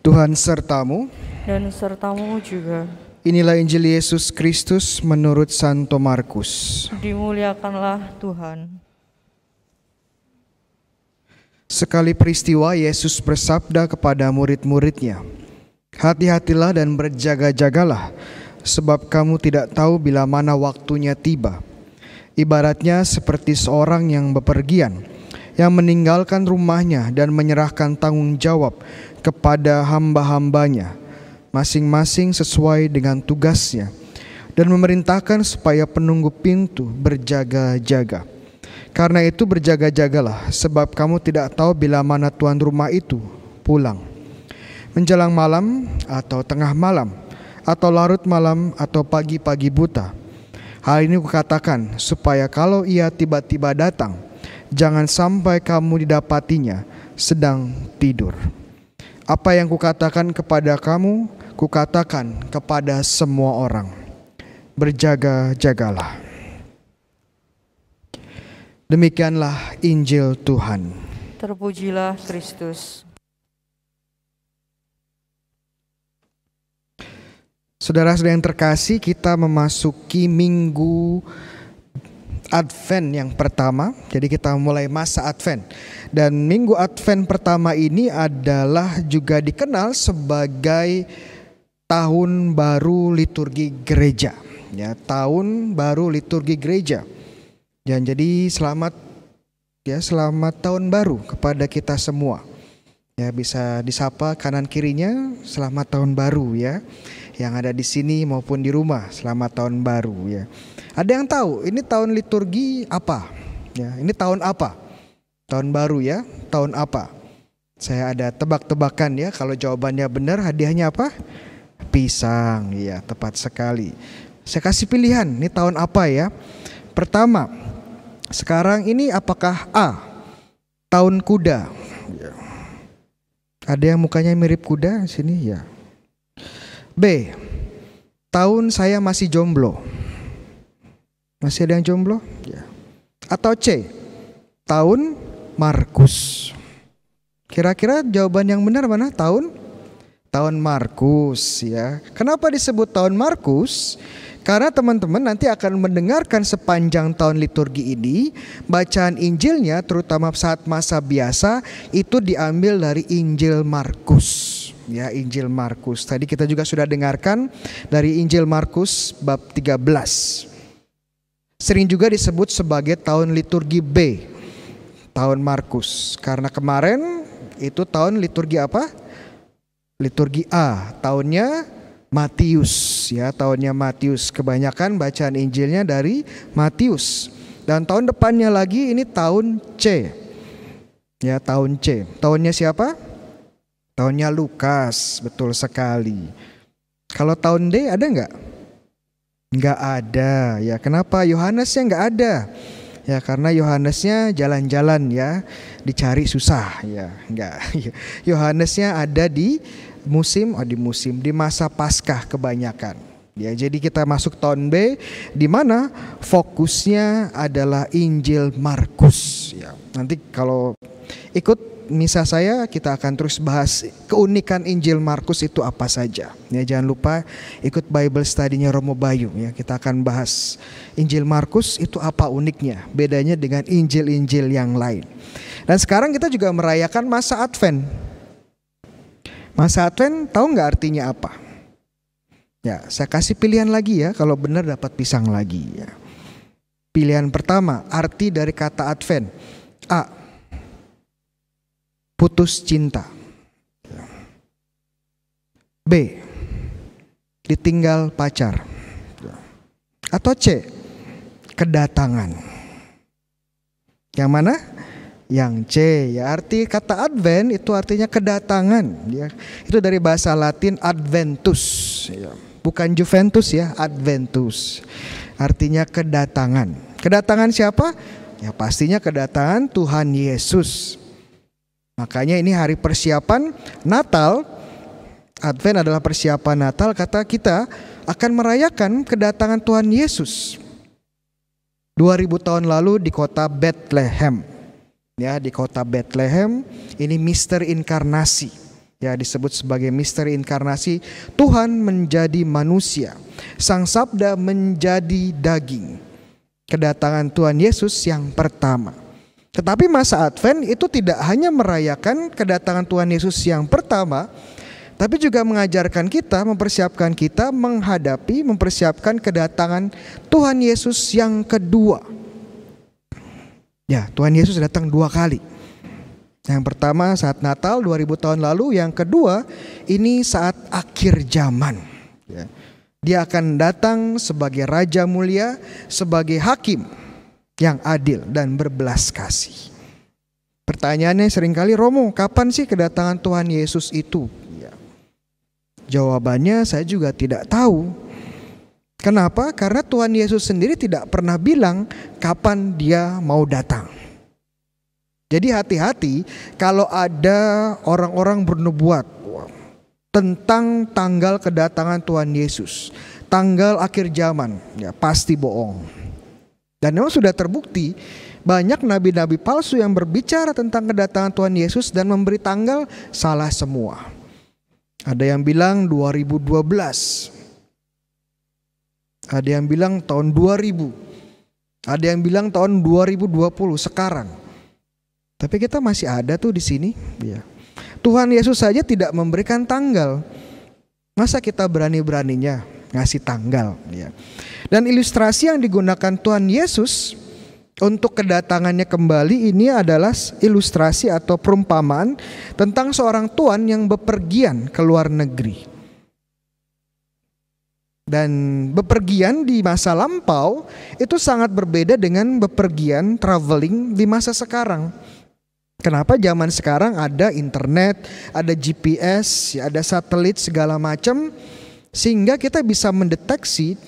Tuhan sertamu. Dan sertamu juga. Inilah Injil Yesus Kristus menurut Santo Markus. Dimuliakanlah Tuhan. Sekali peristiwa Yesus bersabda kepada murid-muridnya, "Hati-hatilah dan berjaga-jagalah, sebab kamu tidak tahu bila mana waktunya tiba." Ibaratnya seperti seorang yang bepergian, yang meninggalkan rumahnya dan menyerahkan tanggung jawab kepada hamba-hambanya, masing-masing sesuai dengan tugasnya, dan memerintahkan supaya penunggu pintu berjaga-jaga. Karena itu berjaga-jagalah, sebab kamu tidak tahu bila mana tuan rumah itu pulang. Menjelang malam atau tengah malam, atau larut malam atau pagi-pagi buta. Hal ini kukatakan supaya kalau ia tiba-tiba datang, jangan sampai kamu didapatinya sedang tidur. Apa yang kukatakan kepada kamu, kukatakan kepada semua orang. Berjaga-jagalah. Demikianlah Injil Tuhan. Terpujilah Kristus. Saudara-saudara yang terkasih, kita memasuki minggu Advent yang pertama. Jadi kita mulai masa Advent. Dan minggu Advent pertama ini adalah juga dikenal sebagai tahun baru liturgi gereja. Ya, tahun baru liturgi gereja. Dan jadi selamat tahun baru kepada kita semua. Ya, bisa disapa kanan kirinya, selamat tahun baru ya. Yang ada di sini maupun di rumah, selamat tahun baru ya. Ada yang tahu ini tahun liturgi apa? Ya, ini tahun apa? Tahun baru ya, tahun apa? Saya ada tebak-tebakan ya. Kalau jawabannya benar, hadiahnya apa? Pisang. Ya, tepat sekali. Saya kasih pilihan, ini tahun apa ya? Pertama, sekarang ini apakah A, tahun kuda? Ya. Ada yang mukanya mirip kuda di sini ya. B, tahun saya masih jomblo. Masih ada yang jomblo? Ya. Atau C, tahun Markus. Kira-kira jawaban yang benar mana? Tahun Markus ya. Kenapa disebut tahun Markus? Karena teman-teman nanti akan mendengarkan sepanjang tahun liturgi ini, bacaan Injilnya terutama saat masa biasa itu diambil dari Injil Markus. Ya, Injil Markus. Tadi kita juga sudah dengarkan dari Injil Markus bab 13. Sering juga disebut sebagai tahun liturgi B, tahun Markus. Karena kemarin itu tahun liturgi apa? Liturgi A, tahunnya Matius ya, tahunnya Matius. Kebanyakan bacaan Injilnya dari Matius. Dan tahun depannya lagi ini tahun C. Ya, tahun C. Tahunnya siapa? Tahunnya Lukas, betul sekali. Kalau tahun D ada nggak? Nggak ada. Ya, kenapa? Yohanesnya nggak ada. Ya, karena Yohanesnya jalan-jalan ya, dicari susah ya, nggak. Yohanesnya ada di di masa Paskah kebanyakan. Ya, jadi kita masuk tahun B di mana fokusnya adalah Injil Markus. Ya, nanti kalau ikut misa saya kita akan terus bahas keunikan Injil Markus itu apa saja. Ya, jangan lupa ikut Bible study-nya Romo Bayu ya. Kita akan bahas Injil Markus itu apa uniknya, bedanya dengan Injil-Injil yang lain. Dan sekarang kita juga merayakan masa Advent. Masa Advent tahu nggak artinya apa? Ya, saya kasih pilihan lagi ya. Kalau benar dapat pisang lagi ya. Pilihan pertama, arti dari kata Advent. A, putus cinta. B, ditinggal pacar. Atau C, kedatangan. Yang mana? Yang C ya, arti kata Advent itu artinya kedatangan ya. Itu dari bahasa Latin Adventus ya. Bukan Juventus ya, Adventus. Artinya kedatangan. Kedatangan siapa? Ya pastinya kedatangan Tuhan Yesus. Makanya ini hari persiapan Natal. Advent adalah persiapan Natal, kata kita akan merayakan kedatangan Tuhan Yesus. 2000 tahun lalu di kota Bethlehem. Ya, di kota Bethlehem ini misteri inkarnasi. Ya, disebut sebagai misteri inkarnasi. Tuhan menjadi manusia. Sang Sabda menjadi daging. Kedatangan Tuhan Yesus yang pertama. Tetapi masa Advent itu tidak hanya merayakan kedatangan Tuhan Yesus yang pertama, tapi juga mengajarkan kita, mempersiapkan kita mempersiapkan kedatangan Tuhan Yesus yang kedua. Ya, Tuhan Yesus datang 2 kali. Yang pertama saat Natal 2000 tahun lalu, yang kedua ini saat akhir zaman. Ya. Dia akan datang sebagai Raja mulia, sebagai Hakim yang adil dan berbelas kasih. Pertanyaannya seringkali, Romo, kapan sih kedatangan Tuhan Yesus itu? Ya. Jawabannya saya juga tidak tahu. Kenapa? Karena Tuhan Yesus sendiri tidak pernah bilang kapan dia mau datang. Jadi hati-hati kalau ada orang-orang bernubuat tentang tanggal kedatangan Tuhan Yesus, tanggal akhir zaman, ya pasti bohong. Dan memang sudah terbukti banyak nabi-nabi palsu yang berbicara tentang kedatangan Tuhan Yesus dan memberi tanggal salah semua. Ada yang bilang 2012, ada yang bilang tahun 2000, ada yang bilang tahun 2020 sekarang. Tapi kita masih ada tuh di sini. Ya. Tuhan Yesus saja tidak memberikan tanggal. Masa kita berani-beraninya ngasih tanggal? Ya. Dan ilustrasi yang digunakan Tuhan Yesus untuk kedatangannya kembali ini adalah ilustrasi atau perumpamaan tentang seorang tuan yang bepergian ke luar negeri. Dan bepergian di masa lampau itu sangat berbeda dengan bepergian traveling di masa sekarang. Kenapa zaman sekarang ada internet, ada GPS, ada satelit segala macam, sehingga kita bisa mendeteksi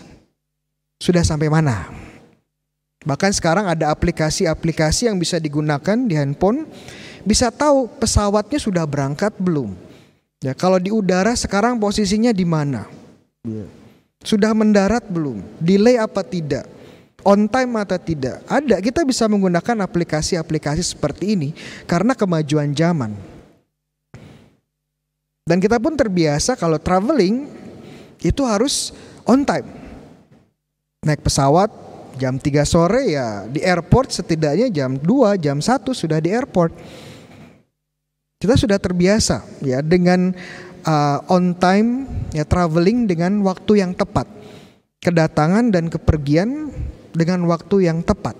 sudah sampai mana. Bahkan sekarang ada aplikasi-aplikasi yang bisa digunakan di handphone, bisa tahu pesawatnya sudah berangkat belum. Ya, kalau di udara sekarang posisinya di mana? Sudah mendarat belum? Delay apa tidak? On time atau tidak? Ada, kita bisa menggunakan aplikasi-aplikasi seperti ini karena kemajuan zaman. Dan kita pun terbiasa kalau traveling itu harus on time. Naik pesawat jam 3 sore ya di airport setidaknya jam 2, jam 1 sudah di airport. Kita sudah terbiasa ya dengan on time ya, traveling dengan waktu yang tepat. Kedatangan dan kepergian dengan waktu yang tepat.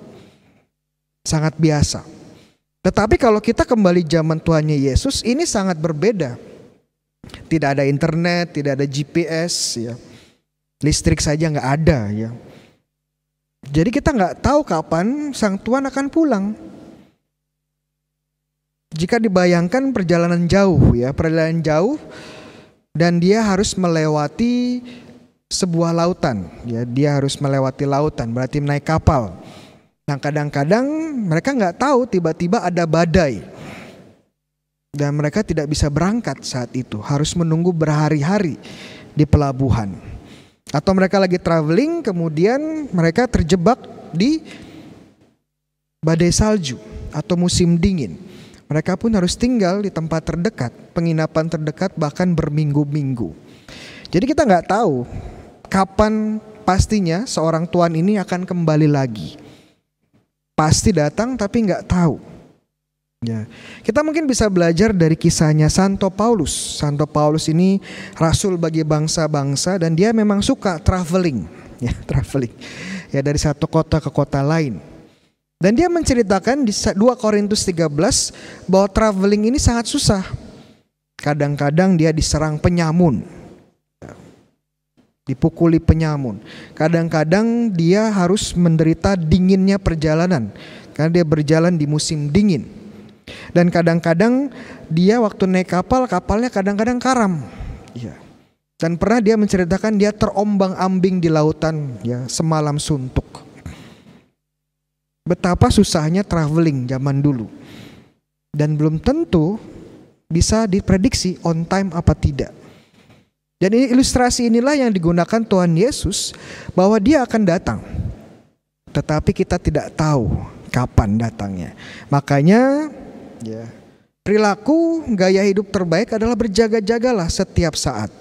Sangat biasa. Tetapi kalau kita kembali zaman Tuhannya Yesus, ini sangat berbeda. Tidak ada internet, tidak ada GPS, ya. Listrik saja nggak ada, ya. Jadi kita nggak tahu kapan Sang Tuhan akan pulang. Jika dibayangkan perjalanan jauh, ya, perjalanan jauh, dan dia harus melewati sebuah lautan, ya, dia harus melewati lautan, berarti naik kapal. Nah, kadang-kadang mereka nggak tahu tiba-tiba ada badai dan mereka tidak bisa berangkat saat itu, harus menunggu berhari-hari di pelabuhan. Atau mereka lagi traveling, kemudian mereka terjebak di badai salju atau musim dingin. Mereka pun harus tinggal di tempat terdekat, penginapan terdekat bahkan berminggu-minggu. Jadi kita nggak tahu kapan pastinya seorang tuan ini akan kembali lagi. Pasti datang tapi nggak tahu. Ya, kita mungkin bisa belajar dari kisahnya Santo Paulus. Santo Paulus ini rasul bagi bangsa-bangsa dan dia memang suka traveling, ya, traveling. Ya, dari satu kota ke kota lain. Dan dia menceritakan di 2 Korintus 13 bahwa traveling ini sangat susah. Kadang-kadang dia diserang penyamun. Dipukuli penyamun. Kadang-kadang dia harus menderita dinginnya perjalanan karena dia berjalan di musim dingin. Dan kadang-kadang dia waktu naik kapal, kapalnya kadang-kadang karam. Ya. Dan pernah dia menceritakan dia terombang-ambing di lautan, ya, semalam suntuk. Betapa susahnya traveling zaman dulu. Dan belum tentu bisa diprediksi on time apa tidak. Dan ini ilustrasi inilah yang digunakan Tuhan Yesus bahwa dia akan datang. Tetapi kita tidak tahu kapan datangnya. Makanya ya, Perilaku gaya hidup terbaik adalah berjaga-jagalah setiap saat.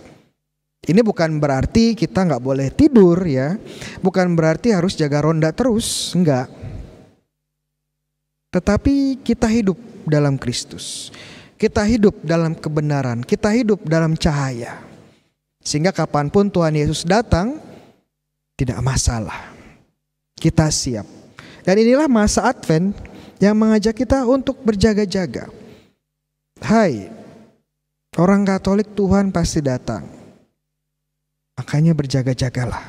Ini bukan berarti kita nggak boleh tidur ya, bukan berarti harus jaga ronda terus, enggak. Tetapi kita hidup dalam Kristus, kita hidup dalam kebenaran, kita hidup dalam cahaya. Sehingga kapanpun Tuhan Yesus datang, tidak masalah, kita siap. Dan inilah masa Advent yang mengajak kita untuk berjaga-jaga. Hai, orang Katolik, Tuhan pasti datang. Makanya berjaga-jagalah.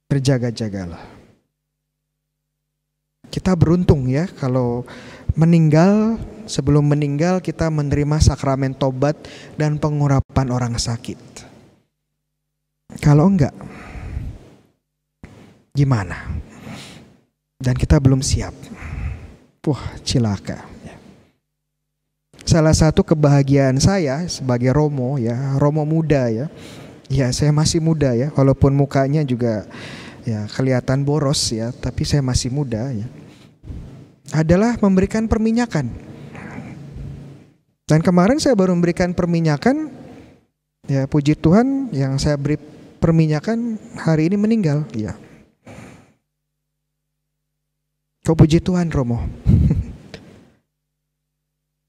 Berjaga-jagalah. Kita beruntung ya kalau meninggal, sebelum meninggal kita menerima sakramen tobat dan pengurapan orang sakit. Kalau enggak, gimana? Dan kita belum siap. Wah, cilaka. Salah satu kebahagiaan saya sebagai Romo ya, Romo muda ya. Ya, saya masih muda ya, walaupun mukanya juga ya kelihatan boros ya, tapi saya masih muda ya. Adalah memberikan perminyakan. Dan kemarin saya baru memberikan perminyakan, ya puji Tuhan yang saya beri perminyakan hari ini meninggal ya. Kau puji Tuhan Romo.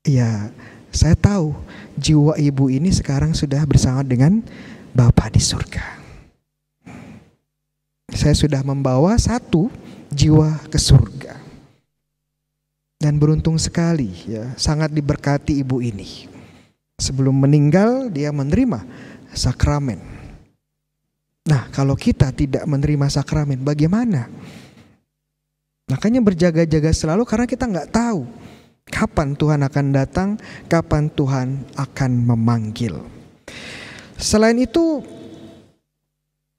Ya, saya tahu jiwa ibu ini sekarang sudah bersama dengan Bapa di surga. Saya sudah membawa satu jiwa ke surga. Dan beruntung sekali ya, sangat diberkati ibu ini. Sebelum meninggal dia menerima sakramen. Nah, kalau kita tidak menerima sakramen bagaimana? Makanya berjaga-jaga selalu karena kita nggak tahu kapan Tuhan akan datang, kapan Tuhan akan memanggil. Selain itu,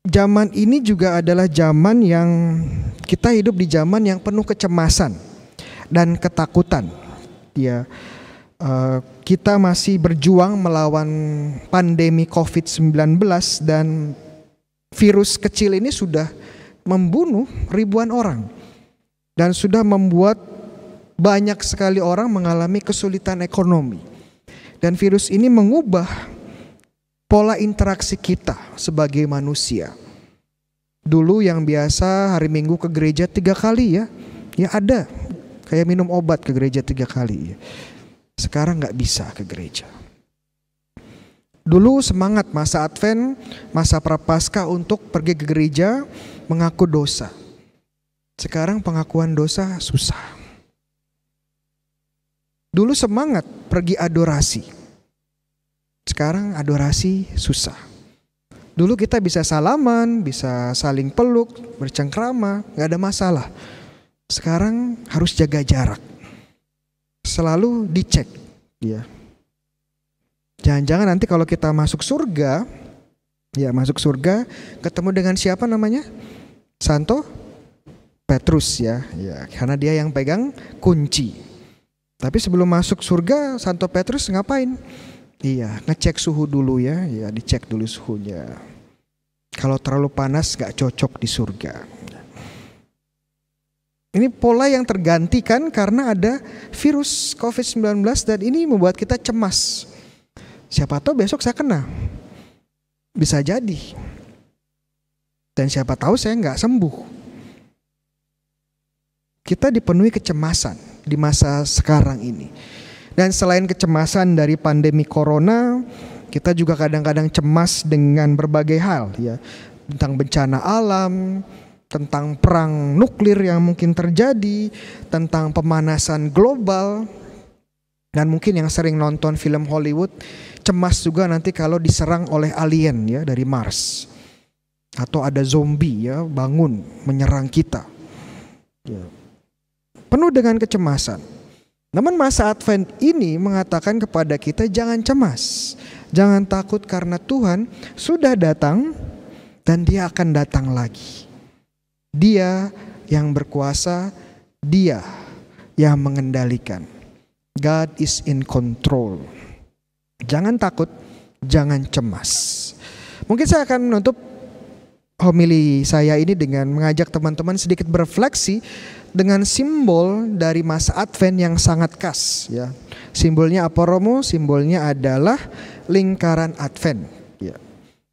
zaman ini juga adalah zaman yang kita hidup di zaman yang penuh kecemasan dan ketakutan. Ya, kita masih berjuang melawan pandemi COVID-19 dan virus kecil ini sudah membunuh ribuan orang dan sudah membuat banyak sekali orang mengalami kesulitan ekonomi. Dan virus ini mengubah pola interaksi kita sebagai manusia. Dulu yang biasa hari Minggu ke gereja 3 kali ya ada. Kayak minum obat ke gereja 3 kali ya. Sekarang gak bisa ke gereja. Dulu semangat masa Advent, masa Prapaskah untuk pergi ke gereja mengaku dosa. Sekarang pengakuan dosa susah. Dulu semangat pergi adorasi. Sekarang adorasi susah. Dulu kita bisa salaman, bisa saling peluk, bercengkrama, gak ada masalah. Sekarang harus jaga jarak. Selalu dicek. Ya. Jangan-jangan nanti kalau kita masuk surga, ya masuk surga, ketemu dengan siapa namanya? Santo Petrus ya, karena dia yang pegang kunci. Tapi sebelum masuk surga, Santo Petrus ngapain? Iya, ngecek suhu dulu ya, dicek dulu suhunya. Kalau terlalu panas gak cocok di surga. Ini pola yang tergantikan karena ada virus COVID-19 dan ini membuat kita cemas. Siapa tahu besok saya kena. Bisa jadi. Dan siapa tahu saya gak sembuh. Kita dipenuhi kecemasan di masa sekarang ini. Dan selain kecemasan dari pandemi corona, kita juga kadang-kadang cemas dengan berbagai hal ya. Tentang bencana alam, tentang perang nuklir yang mungkin terjadi, tentang pemanasan global. Dan mungkin yang sering nonton film Hollywood, cemas juga nanti kalau diserang oleh alien ya dari Mars. Atau ada zombie ya bangun menyerang kita. Ya. Penuh dengan kecemasan. Namun masa Advent ini mengatakan kepada kita jangan cemas, jangan takut karena Tuhan sudah datang dan Dia akan datang lagi. Dia yang berkuasa, Dia yang mengendalikan. God is in control. Jangan takut, jangan cemas. Mungkin saya akan menutup homili saya ini dengan mengajak teman-teman sedikit berefleksi dengan simbol dari masa Advent yang sangat khas ya. Simbolnya apa Romo? Simbolnya adalah lingkaran Advent. Ya.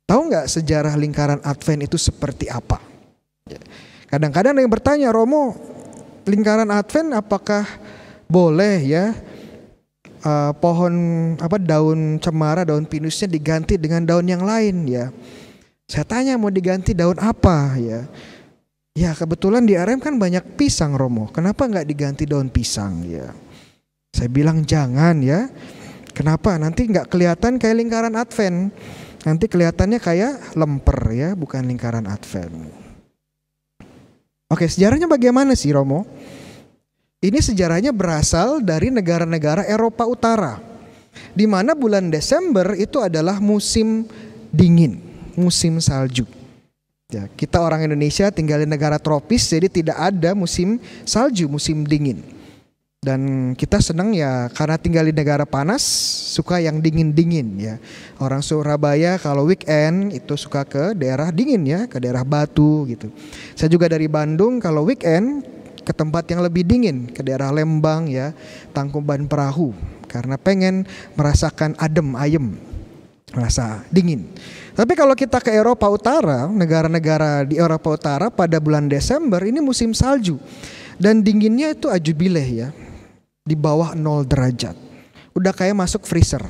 Tahu nggak sejarah lingkaran Advent itu seperti apa? Ya. Kadang-kadang ada yang bertanya, Romo, lingkaran Advent apakah boleh ya pohon daun cemara, daun pinusnya diganti dengan daun yang lain ya? Saya tanya mau diganti daun apa ya? Ya kebetulan di RM kan banyak pisang Romo, kenapa nggak diganti daun pisang ya? Saya bilang jangan ya. Kenapa? Nanti nggak kelihatan kayak lingkaran Advent. Nanti kelihatannya kayak lemper ya, bukan lingkaran Advent. Oke, sejarahnya bagaimana sih Romo? Ini sejarahnya berasal dari negara-negara Eropa Utara, di mana bulan Desember itu adalah musim dingin, musim salju. Ya, kita orang Indonesia tinggal di negara tropis, jadi tidak ada musim salju, musim dingin. Dan kita senang ya karena tinggal di negara panas, suka yang dingin-dingin ya. Orang Surabaya kalau weekend itu suka ke daerah dingin ya, ke daerah Batu gitu. Saya juga dari Bandung kalau weekend ke tempat yang lebih dingin, ke daerah Lembang ya, Tangkuban Perahu, karena pengen merasakan adem ayem, merasa dingin. Tapi kalau kita ke Eropa Utara, negara-negara di Eropa Utara pada bulan Desember ini musim salju dan dinginnya itu ajubileh ya, di bawah 0 derajat. Udah kayak masuk freezer.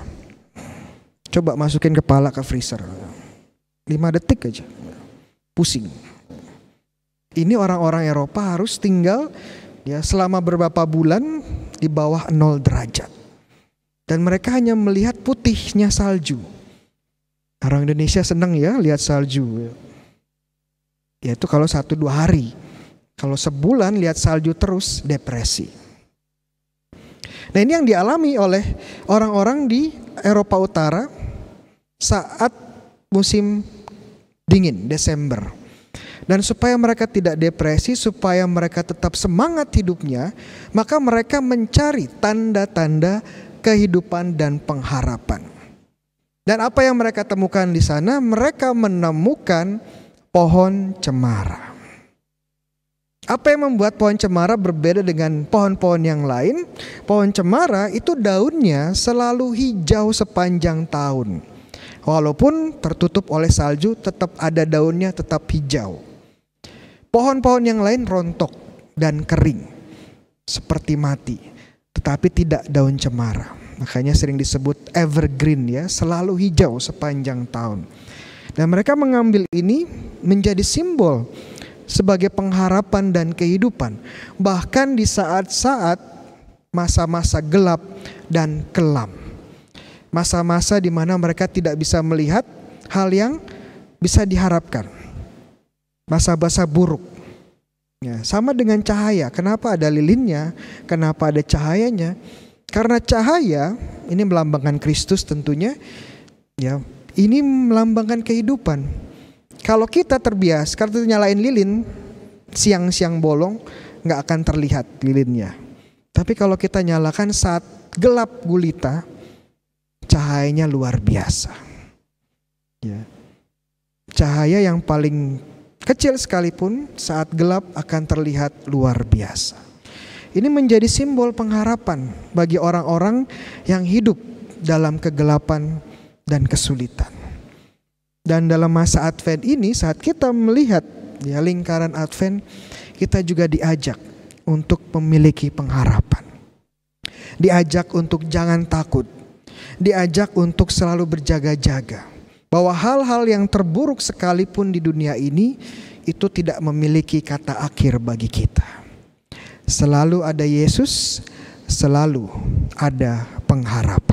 Coba masukin kepala ke freezer, 5 detik aja pusing. Ini orang-orang Eropa harus tinggal ya selama beberapa bulan di bawah 0 derajat. Dan mereka hanya melihat putihnya salju. Orang Indonesia senang ya lihat salju. Ya itu kalau 1-2 hari. Kalau sebulan lihat salju terus depresi. Nah ini yang dialami oleh orang-orang di Eropa Utara saat musim dingin Desember. Dan supaya mereka tidak depresi, supaya mereka tetap semangat hidupnya, maka mereka mencari tanda-tanda kehidupan dan pengharapan. Dan apa yang mereka temukan di sana? Mereka menemukan pohon cemara. Apa yang membuat pohon cemara berbeda dengan pohon-pohon yang lain? Pohon cemara itu daunnya selalu hijau sepanjang tahun. Walaupun tertutup oleh salju, tetap ada daunnya, tetap hijau. Pohon-pohon yang lain rontok dan kering, seperti mati, tetapi tidak daun cemara. Makanya sering disebut evergreen ya, selalu hijau sepanjang tahun. Dan mereka mengambil ini menjadi simbol sebagai pengharapan dan kehidupan. Bahkan di saat-saat masa-masa gelap dan kelam. Masa-masa di mana mereka tidak bisa melihat hal yang bisa diharapkan. Masa-masa buruk. Ya, sama dengan cahaya. Kenapa ada lilinnya? Kenapa ada cahayanya? Karena cahaya ini melambangkan Kristus tentunya. Ya, ini melambangkan kehidupan. Kalau kita terbiasa, kalau kita nyalain lilin siang-siang bolong, nggak akan terlihat lilinnya. Tapi kalau kita nyalakan saat gelap gulita, cahayanya luar biasa. Ya. Cahaya yang paling kecil sekalipun saat gelap akan terlihat luar biasa. Ini menjadi simbol pengharapan bagi orang-orang yang hidup dalam kegelapan dan kesulitan. Dan dalam masa Advent ini, saat kita melihat ya lingkaran Advent, kita juga diajak untuk memiliki pengharapan. Diajak untuk jangan takut. Diajak untuk selalu berjaga-jaga. Bahwa hal-hal yang terburuk sekalipun di dunia ini itu tidak memiliki kata akhir bagi kita. Selalu ada Yesus, selalu ada pengharapan.